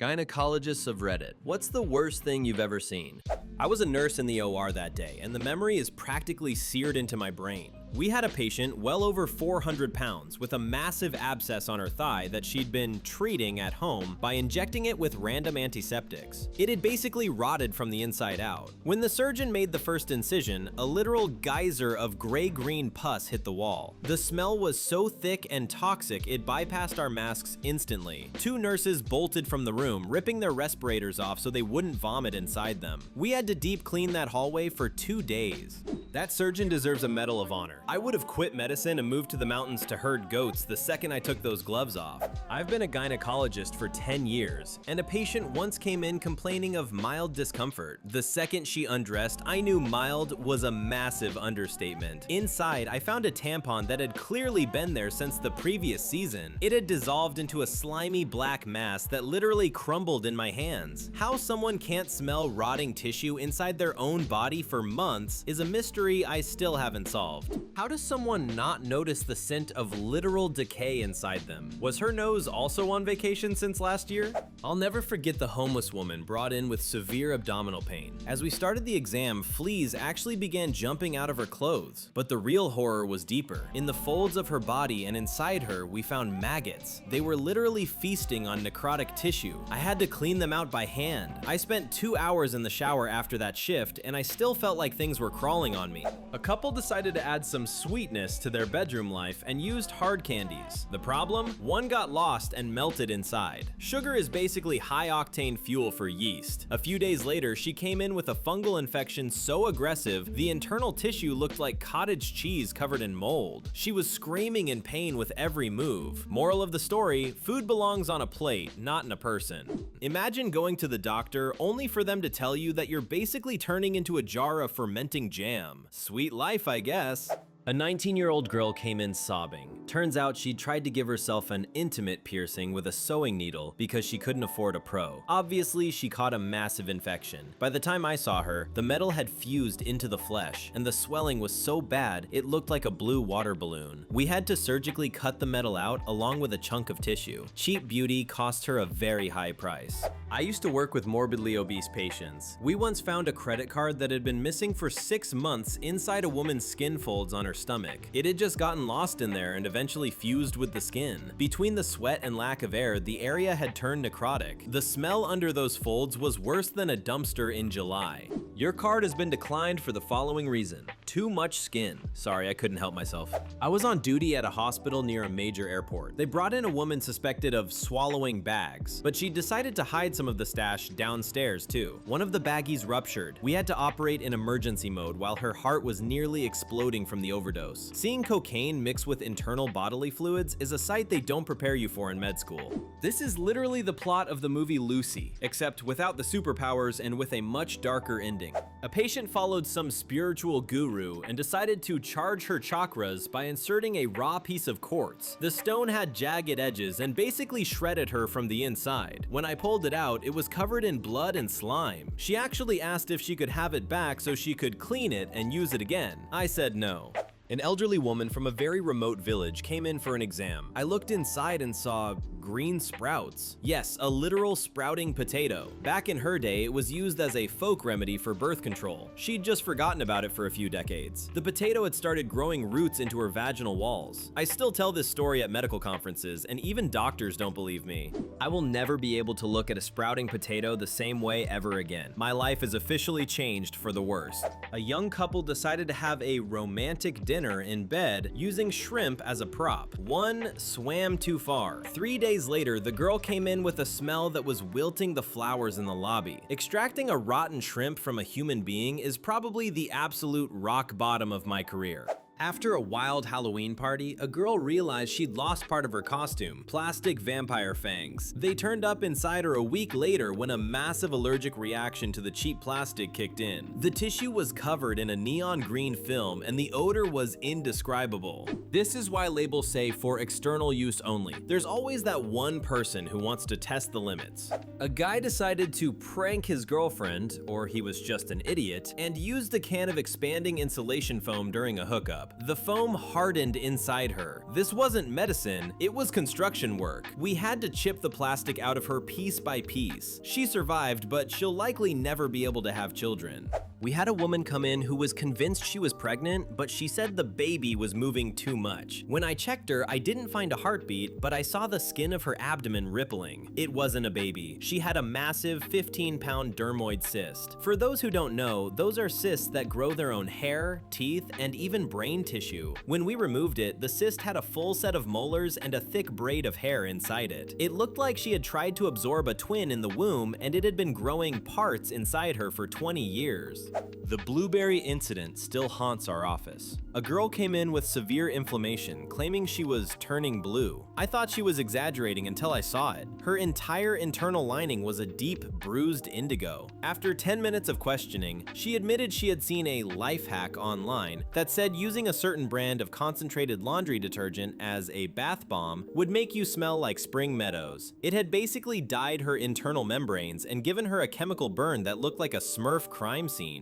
Gynecologists of Reddit, what's the worst thing you've ever seen? I was a nurse in the OR that day, and the memory is practically seared into my brain. We had a patient well over 400 pounds with a massive abscess on her thigh that she'd been treating at home by injecting it with random antiseptics. It had basically rotted from the inside out. When the surgeon made the first incision, a literal geyser of gray-green pus hit the wall. The smell was so thick and toxic it bypassed our masks instantly. Two nurses bolted from the room, ripping their respirators off so they wouldn't vomit inside them. We had to deep clean that hallway for 2 days. That surgeon deserves a Medal of Honor. I would have quit medicine and moved to the mountains to herd goats the second I took those gloves off. I've been a gynecologist for 10 years, and a patient once came in complaining of mild discomfort. The second she undressed, I knew mild was a massive understatement. Inside, I found a tampon that had clearly been there since the previous season. It had dissolved into a slimy black mass that literally crumbled in my hands. How someone can't smell rotting tissue inside their own body for months is a mystery I still haven't solved. How does someone not notice the scent of literal decay inside them? Was her nose also on vacation since last year? I'll never forget the homeless woman brought in with severe abdominal pain. As we started the exam, fleas actually began jumping out of her clothes. But the real horror was deeper. In the folds of her body and inside her, we found maggots. They were literally feasting on necrotic tissue. I had to clean them out by hand. I spent 2 hours in the shower after that shift, and I still felt like things were crawling on me. A couple decided to add some sweetness to their bedroom life and used hard candies. The problem? One got lost and melted inside. Sugar is basically high-octane fuel for yeast. A few days later, she came in with a fungal infection so aggressive, the internal tissue looked like cottage cheese covered in mold. She was screaming in pain with every move. Moral of the story, food belongs on a plate, not in a person. Imagine going to the doctor only for them to tell you that you're basically turning into a jar of fermenting jam. Sweet life, I guess. A 19-year-old girl came in sobbing. Turns out she'd tried to give herself an intimate piercing with a sewing needle because she couldn't afford a pro. Obviously, she caught a massive infection. By the time I saw her, the metal had fused into the flesh, and the swelling was so bad it looked like a blue water balloon. We had to surgically cut the metal out along with a chunk of tissue. Cheap beauty cost her a very high price. I used to work with morbidly obese patients. We once found a credit card that had been missing for 6 months inside a woman's skin folds on her stomach. It had just gotten lost in there and eventually fused with the skin. Between the sweat and lack of air, the area had turned necrotic. The smell under those folds was worse than a dumpster in July. Your card has been declined for the following reason: too much skin. Sorry, I couldn't help myself. I was on duty at a hospital near a major airport. They brought in a woman suspected of swallowing bags, but she decided to hide some of the stash downstairs too. One of the baggies ruptured. We had to operate in emergency mode while her heart was nearly exploding from the overdose. Seeing cocaine mixed with internal bodily fluids is a sight they don't prepare you for in med school. This is literally the plot of the movie Lucy, except without the superpowers and with a much darker ending. A patient followed some spiritual guru and decided to charge her chakras by inserting a raw piece of quartz. The stone had jagged edges and basically shredded her from the inside. When I pulled it out, it was covered in blood and slime. She actually asked if she could have it back so she could clean it and use it again. I said no. An elderly woman from a very remote village came in for an exam. I looked inside and saw green sprouts. Yes, a literal sprouting potato. Back in her day, it was used as a folk remedy for birth control. She'd just forgotten about it for a few decades. The potato had started growing roots into her vaginal walls. I still tell this story at medical conferences, and even doctors don't believe me. I will never be able to look at a sprouting potato the same way ever again. My life is officially changed for the worse. A young couple decided to have a romantic dinner in bed using shrimp as a prop. One swam too far. 3 days later, the girl came in with a smell that was wilting the flowers in the lobby. Extracting a rotten shrimp from a human being is probably the absolute rock bottom of my career. After a wild Halloween party, a girl realized she'd lost part of her costume, plastic vampire fangs. They turned up inside her a week later when a massive allergic reaction to the cheap plastic kicked in. The tissue was covered in a neon green film and the odor was indescribable. This is why labels say for external use only. There's always that one person who wants to test the limits. A guy decided to prank his girlfriend, or he was just an idiot, and used a can of expanding insulation foam during a hookup. up. The foam hardened inside her. This wasn't medicine, it was construction work. We had to chip the plastic out of her piece by piece. She survived, but she'll likely never be able to have children. We had a woman come in who was convinced she was pregnant, but she said the baby was moving too much. When I checked her, I didn't find a heartbeat, but I saw the skin of her abdomen rippling. It wasn't a baby. She had a massive 15-pound dermoid cyst. For those who don't know, those are cysts that grow their own hair, teeth, and even brain tissue. When we removed it, the cyst had a full set of molars and a thick braid of hair inside it. It looked like she had tried to absorb a twin in the womb, and it had been growing parts inside her for 20 years. The blueberry incident still haunts our office. A girl came in with severe inflammation, claiming she was turning blue. I thought she was exaggerating until I saw it. Her entire internal lining was a deep, bruised indigo. After 10 minutes of questioning, she admitted she had seen a life hack online that said using a certain brand of concentrated laundry detergent as a bath bomb would make you smell like spring meadows. It had basically dyed her internal membranes and given her a chemical burn that looked like a Smurf crime scene.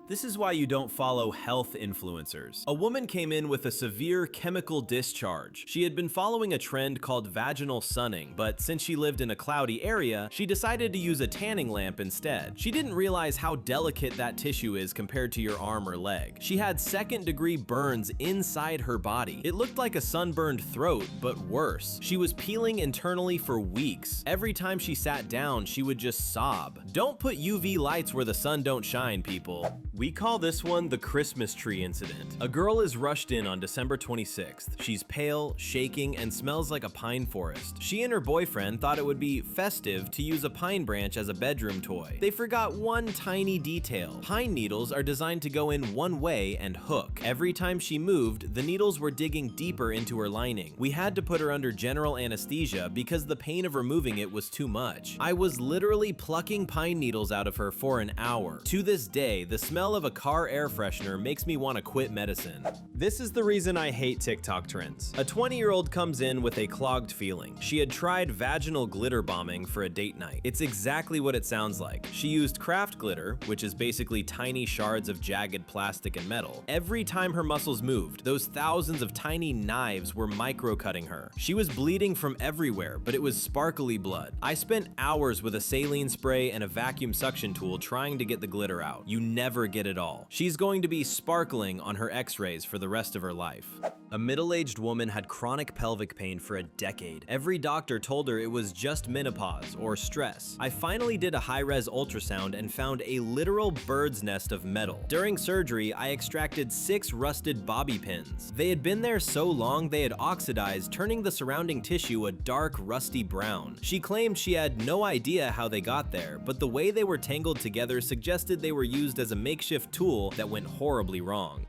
This is why you don't follow health influencers. A woman came in with a severe chemical discharge. She had been following a trend called vaginal sunning, but since she lived in a cloudy area, she decided to use a tanning lamp instead. She didn't realize how delicate that tissue is compared to your arm or leg. She had second-degree burns inside her body. It looked like a sunburned throat, but worse. She was peeling internally for weeks. Every time she sat down, she would just sob. Don't put UV lights where the sun don't shine, people. We call this one the Christmas tree incident. A girl is rushed in on December 26th. She's pale, shaking, and smells like a pine forest. She and her boyfriend thought it would be festive to use a pine branch as a bedroom toy. They forgot one tiny detail. Pine needles are designed to go in one way and hook. Every time she moved, the needles were digging deeper into her lining. We had to put her under general anesthesia because the pain of removing it was too much. I was literally plucking pine needles out of her for an hour. To this day, the smell of a car air freshener makes me want to quit medicine. This is the reason I hate TikTok trends. A 20-year-old comes in with a clogged feeling. She had tried vaginal glitter bombing for a date night. It's exactly what it sounds like. She used craft glitter, which is basically tiny shards of jagged plastic and metal. Every time her muscles moved, those thousands of tiny knives were micro-cutting her. She was bleeding from everywhere, but it was sparkly blood. I spent hours with a saline spray and a vacuum suction tool trying to get the glitter out. You never get it all. She's going to be sparkling on her x-rays for the rest of her life. A middle-aged woman had chronic pelvic pain for a decade. Every doctor told her it was just menopause or stress. I finally did a high-res ultrasound and found a literal bird's nest of metal. During surgery, I extracted 6 rusted bobby pins. They had been there so long they had oxidized, turning the surrounding tissue a dark, rusty brown. She claimed she had no idea how they got there, but the way they were tangled together suggested they were used as a makeshift tool that went horribly wrong.